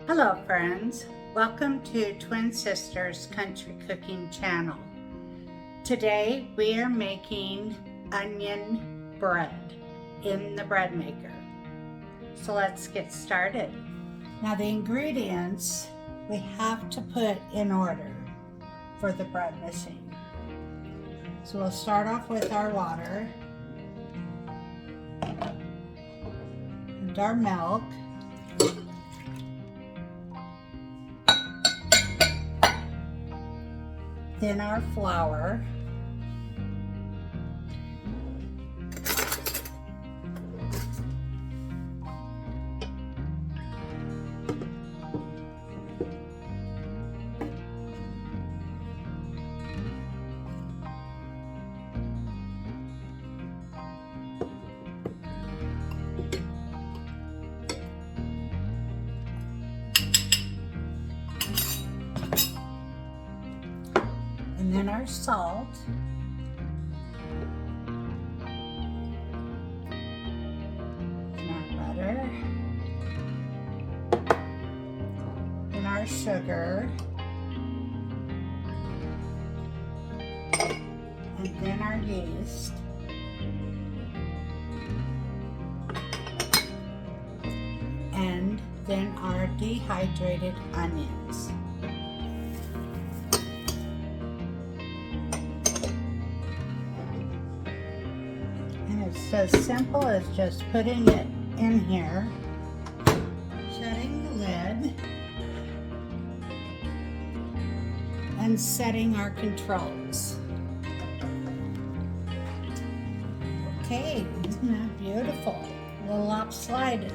Hello friends, welcome to Twin Sisters Country Cooking Channel. Today we are making onion bread in the bread maker. So let's get started. Now the ingredients we have to put in order for the bread machine. So we'll start off with our water and our milk. Then our flour, and then our salt, and our butter, and our sugar, and then our yeast, and then our dehydrated onions. It's as simple as just putting it in here, shutting the lid, and setting our controls. Okay, isn't that beautiful? A little lopsided,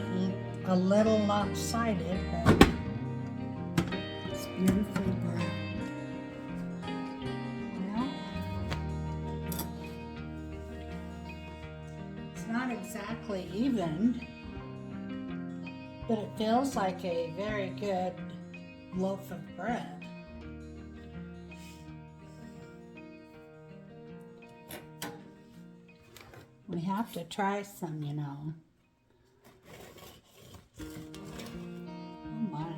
but it's beautifully brown. Not exactly even, but it feels like a very good loaf of bread. We have to try some, you know. Oh my,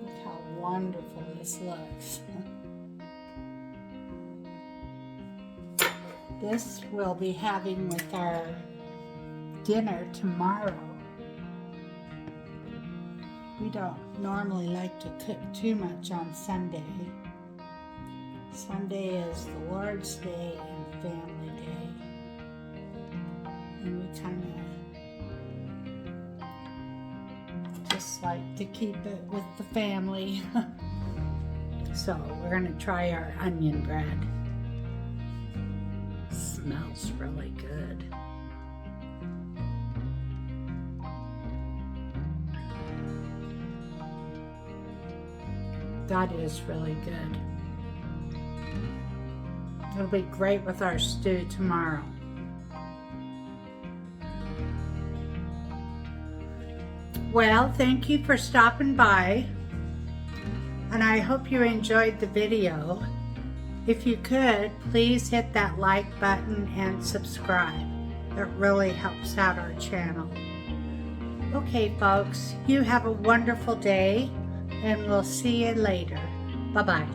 look how wonderful this looks. This we'll be having with our dinner tomorrow. We don't normally like to cook too much on Sunday. Sunday is the Lord's Day and Family Day. And we kind of just like to keep it with the family. So we're going to try our onion bread. Smells really good. That is really good. It'll be great with our stew tomorrow. Well, thank you for stopping by, and I hope you enjoyed the video. If you could, please hit that like button and subscribe. It really helps out our channel. Okay, folks, you have a wonderful day, and we'll see you later. Bye-bye.